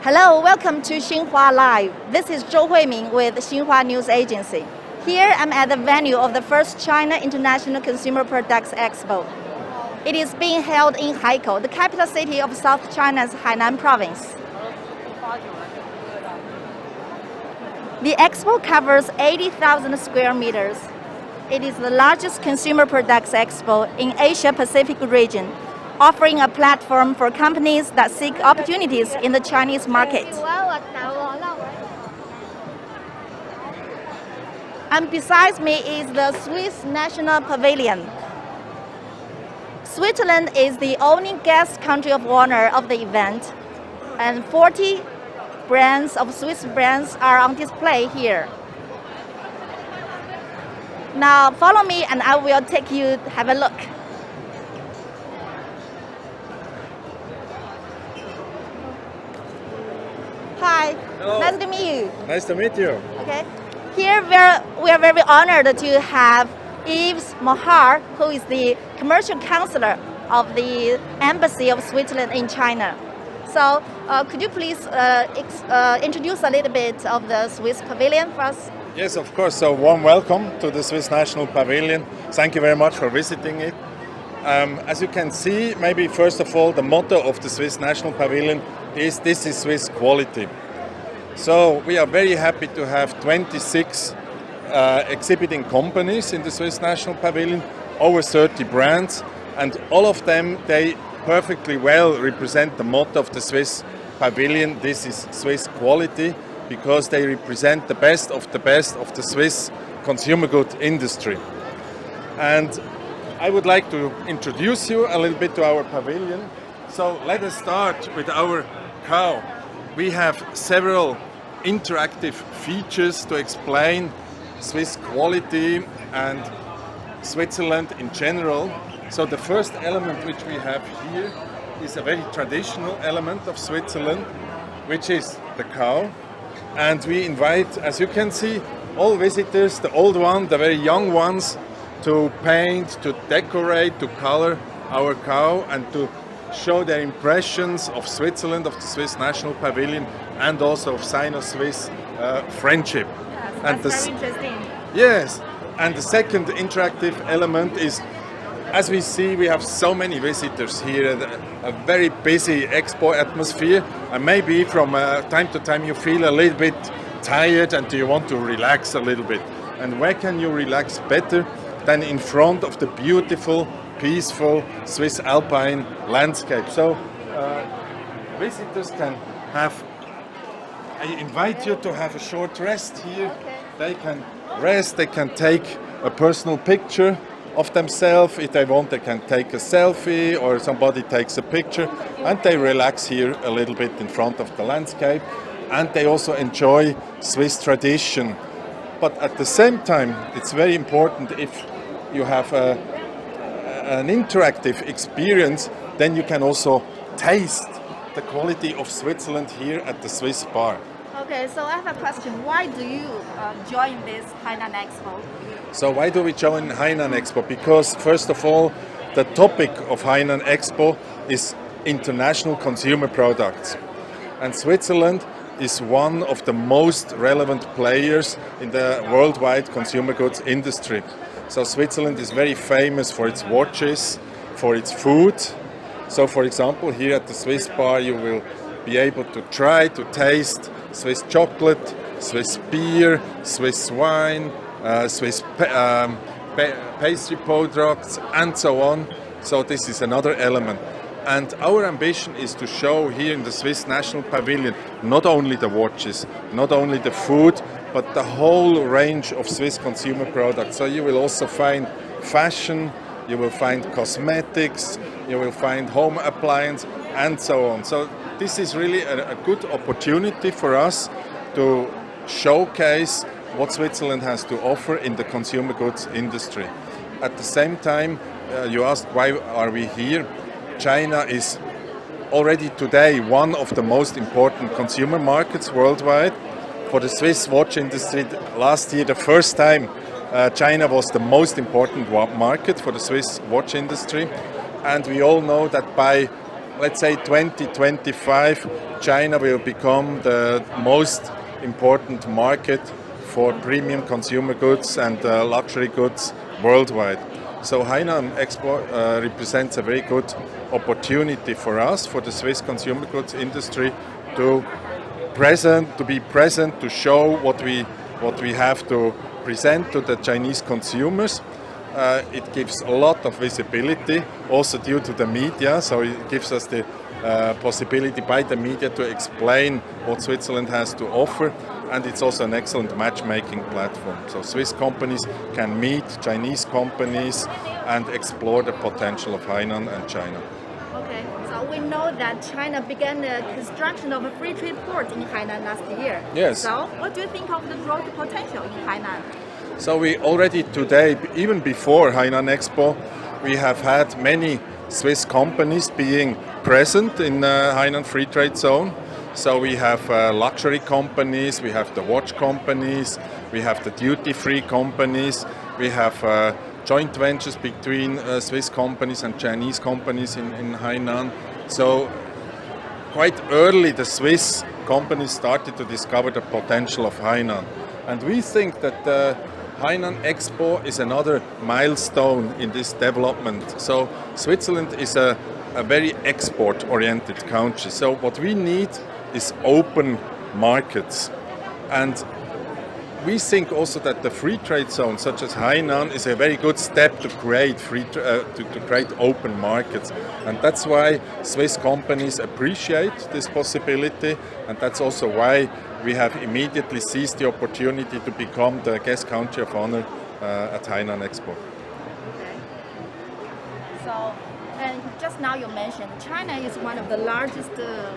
Hello, welcome to Xinhua Live. This is Zhou Huiming with Xinhua News Agency. Here I'm at the venue of the first China International Consumer Products Expo. It is being held in Haikou, the capital city of South China's Hainan province. The expo covers 80,000 square meters. It is the largest consumer products expo in Asia-Pacific region, offering a platform for companies that seek opportunities in the Chinese market. And besides me is the Swiss National Pavilion. Switzerland is the only guest country of honor of the event, and 40 brands of Swiss brands are on display here. Now follow me and I will take you to have a look. Hi, hello. Nice to meet you. Nice to meet you. Okay, here we are very honored to have Yves Morath, who is the commercial counselor of the Embassy of Switzerland in China. So could you please introduce a little bit of the Swiss Pavilion for us? Yes, of course. So warm welcome to the Swiss National Pavilion. Thank you very much for visiting it. As you can see, maybe first of all, the motto of the Swiss National Pavilion is "This is Swiss quality." So we are very happy to have 26 exhibiting companies in the Swiss National Pavilion, over 30 brands, and all of them, they perfectly well represent the motto of the Swiss Pavilion. This is Swiss quality, because they represent the best of the Swiss consumer goods industry. And I would like to introduce you a little bit to our pavilion. So let us start with our cow. We have several interactive features to explain Swiss quality and Switzerland in general. So the first element which we have here is a very traditional element of Switzerland, which is the cow. And we invite, as you can see, all visitors, the old ones, the very young ones, to paint, to decorate, to color our cow and to show their impressions of Switzerland, of the Swiss National Pavilion, and also of Sino-Swiss friendship. Yes, and that's very interesting. Yes, and the second interactive element is, as we see, we have so many visitors here, a very busy expo atmosphere, and maybe from time to time you feel a little bit tired and you want to relax a little bit. And where can you relax better than in front of the beautiful, peaceful Swiss alpine landscape? So visitors can have, I invite you to have a short rest here. Okay. They can rest, they can take a personal picture of themselves. If they want, they can take a selfie or somebody takes a picture, and they relax here a little bit in front of the landscape, and they also enjoy Swiss tradition. But at the same time, it's very important, if you have an interactive experience, then you can also taste the quality of Switzerland here at the Swiss bar. Okay, so I have a question. Why do you join this Hainan Expo? So why do we join Hainan Expo? Because first of all, the topic of Hainan Expo is international consumer products. And Switzerland is one of the most relevant players in the worldwide consumer goods industry. So Switzerland is very famous for its watches, for its food. So for example, here at the Swiss bar, you will be able to try to taste Swiss chocolate, Swiss beer, Swiss wine, Swiss pastry products, and so on. So this is another element. And our ambition is to show here in the Swiss National Pavilion not only the watches, not only the food, but the whole range of Swiss consumer products. So you will also find fashion, you will find cosmetics, you will find home appliance, and so on. So this is really a good opportunity for us to showcase what Switzerland has to offer in the consumer goods industry. At the same time, you asked why are we here? China is already today one of the most important consumer markets worldwide. For the Swiss watch industry, last year, the first time, China was the most important market for the Swiss watch industry. And we all know that by let's say 2025, China will become the most important market for premium consumer goods and luxury goods worldwide. So Hainan Expo represents a very good opportunity for us, for the Swiss consumer goods industry, to be present, to show what we have to present to the Chinese consumers. It gives a lot of visibility, also due to the media, so it gives us the possibility by the media to explain what Switzerland has to offer, and it's also an excellent matchmaking platform. So Swiss companies can meet Chinese companies and explore the potential of Hainan and China. Okay, so we know that China began the construction of a free trade port in Hainan last year. Yes. So what do you think of the growth potential in Hainan? So we already today, even before Hainan Expo, we have had many Swiss companies being present in Hainan Free Trade Zone. So we have luxury companies, we have the watch companies, we have the duty-free companies, we have joint ventures between Swiss companies and Chinese companies in Hainan. So quite early the Swiss companies started to discover the potential of Hainan. And we think that the Hainan Expo is another milestone in this development. So Switzerland is a very export-oriented country. So what we need is open markets. And we think also that the free trade zone, such as Hainan, is a very good step to create to create open markets. And that's why Swiss companies appreciate this possibility, and that's also why we have immediately seized the opportunity to become the guest country of honor at Hainan Expo. Okay. So, and just now you mentioned China is one of the largest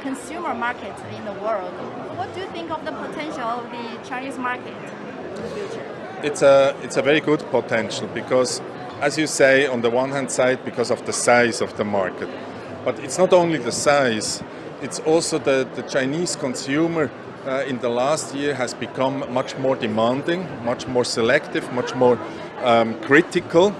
consumer markets in the world. What do you think of the potential of the Chinese market in the future? It's a very good potential because, as you say, on the one hand side, because of the size of the market. But it's not only the size, it's also the Chinese consumer in the last year has become much more demanding, much more selective, much more critical.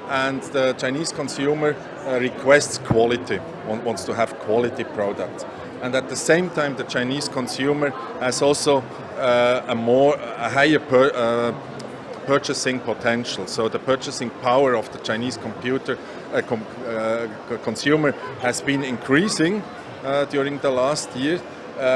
And the Chinese consumer requests quality, wants to have quality products. And at the same time, the Chinese consumer has also a higher purchasing potential. So the purchasing power of the Chinese consumer has been increasing during the last year,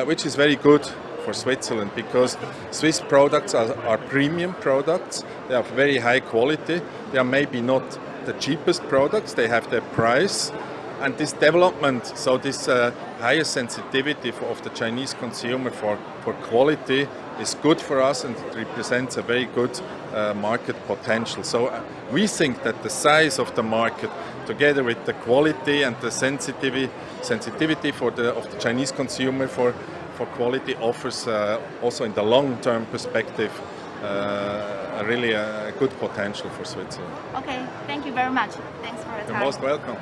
which is very good for Switzerland because Swiss products are premium products. They are very high quality. They are maybe not the cheapest products. They have their price. And this development, so this higher sensitivity of the Chinese consumer for quality is good for us and it represents a very good market potential. So we think that the size of the market, together with the quality and the sensitivity of the Chinese consumer for quality, offers also in the long-term perspective really a good potential for Switzerland. Okay, thank you very much. Thanks for your time. You're most welcome.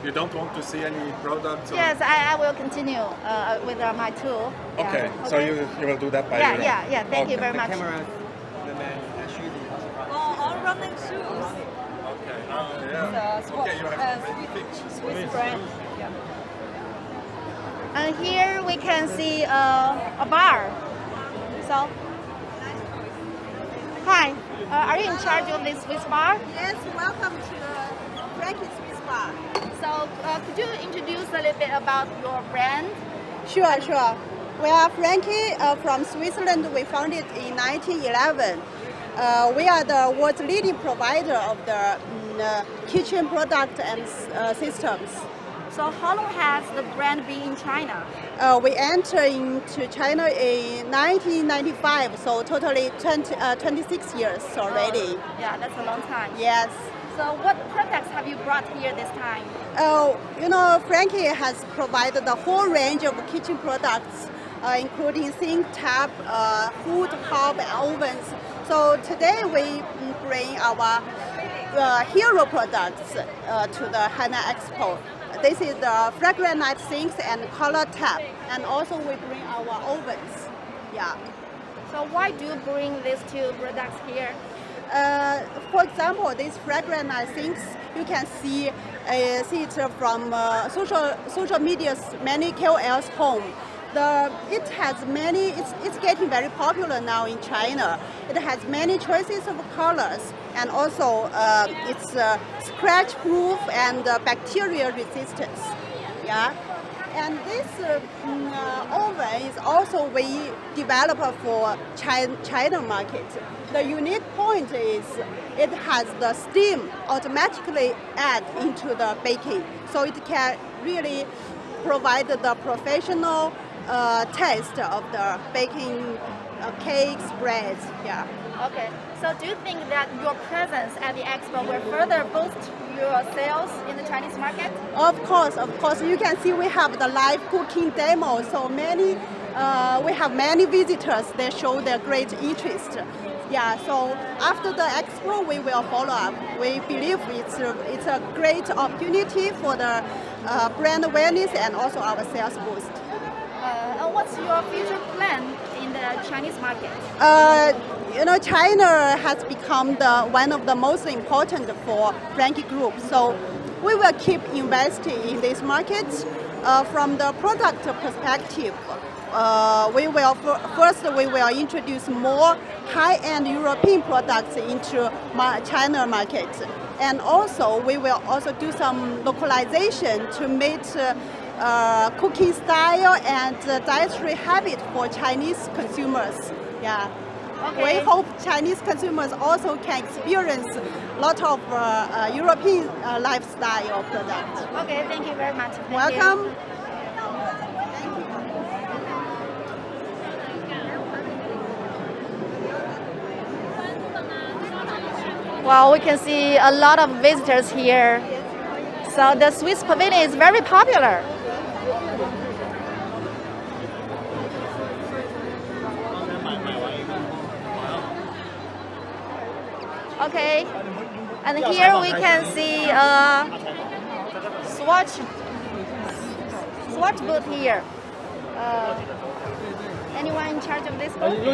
You don't want to see any products? Yes, I will continue with my tour. Yeah. Okay, so you will do that by your own? Yeah. Thank you very much. Camera, the man, shoes. All running shoes. Okay. Yeah. Okay, you have Swiss brand. Yeah. And here we can see a bar. So, hi, are you in charge of this Swiss bar? Yes, welcome to Frankie's Swiss Bar. So, could you introduce a little bit about your brand? Sure. We are Frankie from Switzerland. We founded in 1911. We are the world's leading provider of the kitchen product and systems. So how long has the brand been in China? We entered into China in 1995, so totally 26 years already. Yeah, that's a long time. Yes. So what products have you brought here this time? Frankie has provided the whole range of kitchen products, including sink, tap, hood, hob, and ovens. So today we bring our hero products to the Hainan Expo. This is the fragrant night sinks and color tap, and also we bring our ovens. Yeah. So why do you bring these two products here? For example, these fragrant night sinks, you can see see it from social media's many KOLs home. It has many. It's getting very popular now in China. It has many choices of colors, and also it's scratch proof and bacteria resistance. Yeah. And this oven is also we developed for China market. The unique point is it has the steam automatically add into the baking, so it can really provide the professional taste of the baking cakes, breads. Yeah. Okay. So do you think that your presence at the expo will further boost your sales in the Chinese market? Of course. You can see we have the live cooking demo. So we have many visitors. They show their great interest. Yeah. So after the expo, we will follow up. We believe it's a great opportunity for the brand awareness and also our sales boost. And what's your future plan in the Chinese market? China has become one of the most important for Frankie Group. So we will keep investing in this market. From the product perspective, we will introduce more high-end European products into China market, and also we will also do some localization to meet cooking style and dietary habit for Chinese consumers. Yeah. Okay. We hope Chinese consumers also can experience a lot of European lifestyle products. Okay, thank you very much. Thank Welcome. you. Well, we can see a lot of visitors here. So the Swiss pavilion is very popular. Okay, and here we can see a swatch booth here. Anyone in charge of this booth?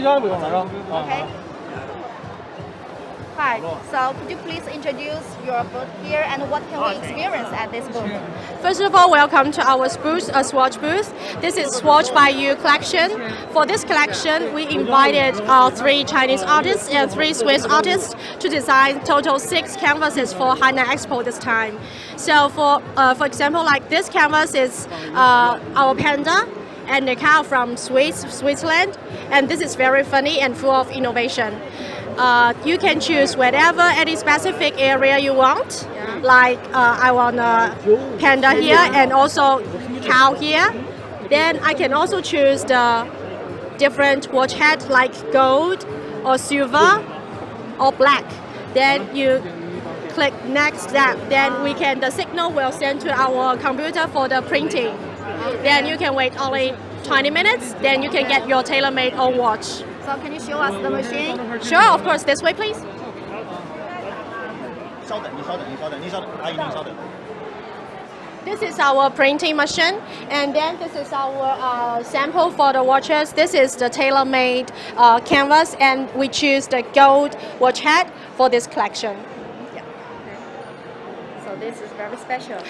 Okay. Hi, so could you please introduce your booth here and what can we experience at this booth? First of all, welcome to our booth, a swatch booth. This is Swatch by You collection. For this collection, we invited 3 Chinese artists and 3 Swiss artists to design total 6 canvases for Hainan Expo this time. So for example, like this canvas is our panda and the cow from Switzerland, and this is very funny and full of innovation. You can choose whatever any specific area you want. Like I want a panda here and also cow here. Then I can also choose the different watch head like gold or silver or black. Then you click next step. Then the signal will send to our computer for the printing. Then you can wait only 20 minutes. Then you can get your tailor-made own watch. So can you show us the machine? Sure, of course. This way, please. This is our printing machine, and then this is our sample for the watches. This is the tailor-made canvas, and we choose the gold watch head for this collection. Yeah. So this is very special.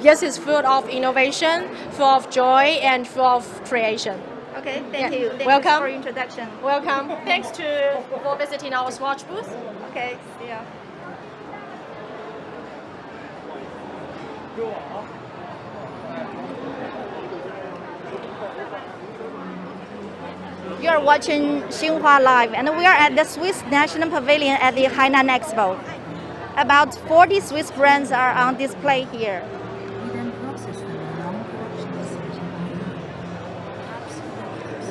Yes, it's full of innovation, full of joy, and full of creation. Okay, thank you. Thank Welcome. you for your introduction. Welcome. Thanks for visiting our swatch booth. Okay, see ya. You are watching Xinhua Live, and we are at the Swiss National Pavilion at the Hainan Expo. About 40 Swiss brands are on display here.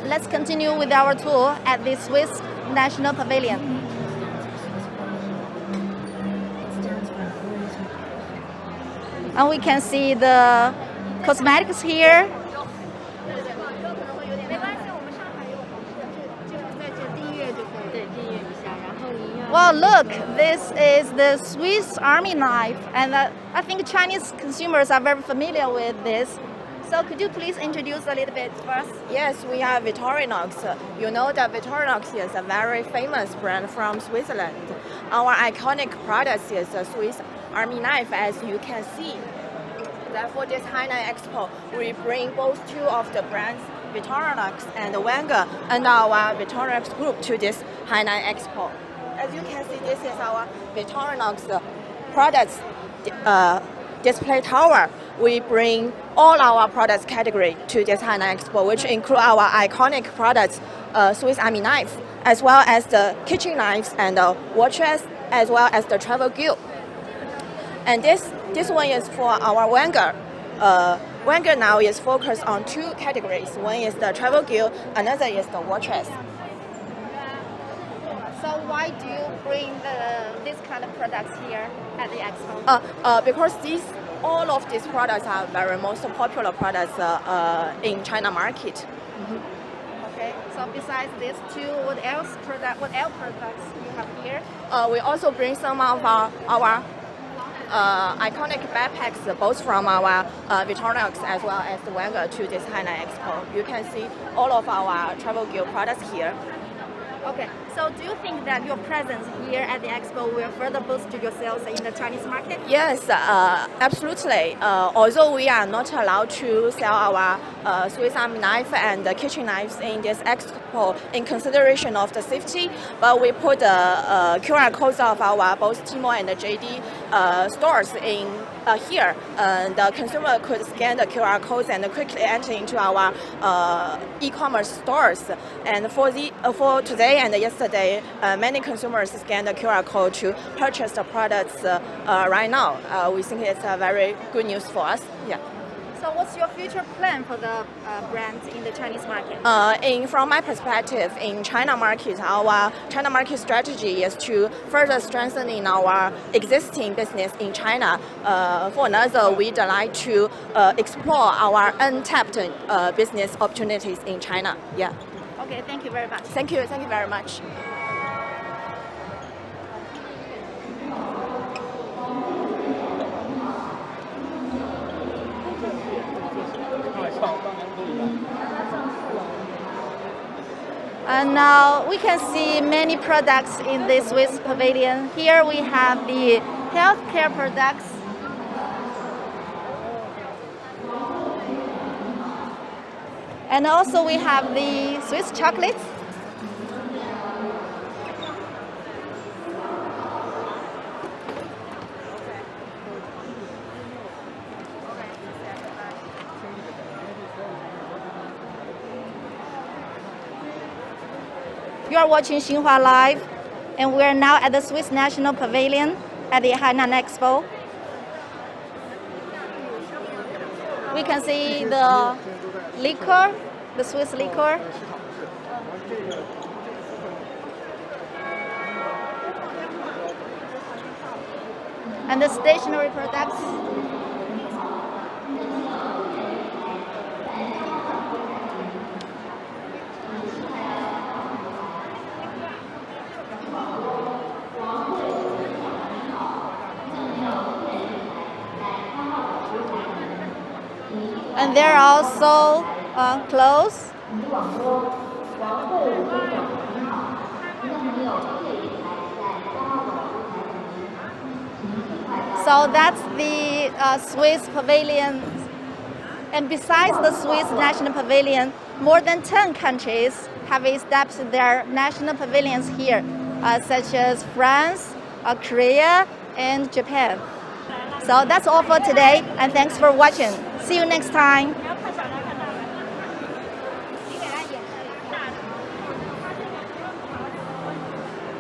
Let's continue with our tour at the Swiss National Pavilion. And we can see the cosmetics here. Well, look, this is the Swiss Army knife, and I think Chinese consumers are very familiar with this. So could you please introduce a little bit first? Yes, we have Victorinox. You know that Victorinox is a very famous brand from Switzerland. Our iconic product is a Swiss army knife, as you can see. That for this Hainan Expo, we bring both two of the brands, Victorinox and Wenger, and our Victorinox group to this Hainan Expo. As you can see, this is our Victorinox products display tower. We bring all our products category to this Hainan Expo, which include our iconic products, Swiss Army knife, as well as the kitchen knives and watches, as well as the travel gear. And this one is for our Wenger. Wenger now is focused on two categories. One is the travel gear, another is the watches. So why do you bring this kind of products here at the expo? Because all of these products are very most popular products in China market. Okay. So besides these two, what else products you have here? We also bring some of our iconic backpacks, both from our Victorinox as well as the Wenger, to this Hainan Expo. You can see all of our travel gear products here. Okay, so do you think that your presence here at the expo will further boost your sales in the Chinese market? Yes, absolutely. Although we are not allowed to sell our Swiss Army knife and kitchen knives in this expo in consideration of the safety, but we put the QR codes of our both Tmall and the JD stores in here. The consumer could scan the QR codes and quickly enter into our e-commerce stores. And for today and yesterday, many consumers scan the QR code to purchase the products right now. We think it's a very good news for us. Yeah. So what's your future plan for the brands in the Chinese market? From my perspective, in China market, our China market strategy is to further strengthen in our existing business in China. For another, we'd like to explore our untapped business opportunities in China. Yeah. Okay, thank you very much. Thank you very much. And now we can see many products in this Swiss pavilion. Here we have the healthcare products. And also we have the Swiss chocolates. You are watching Xinhua Live, and we are now at the Swiss National Pavilion at the Hainan Expo. We can see the liquor, the Swiss liquor. And the stationery products. And there are also clothes. So that's the Swiss pavilion. And besides the Swiss National Pavilion, more than 10 countries have established their national pavilions here, such as France, Korea, and Japan. So that's all for today, and thanks for watching. See you next time.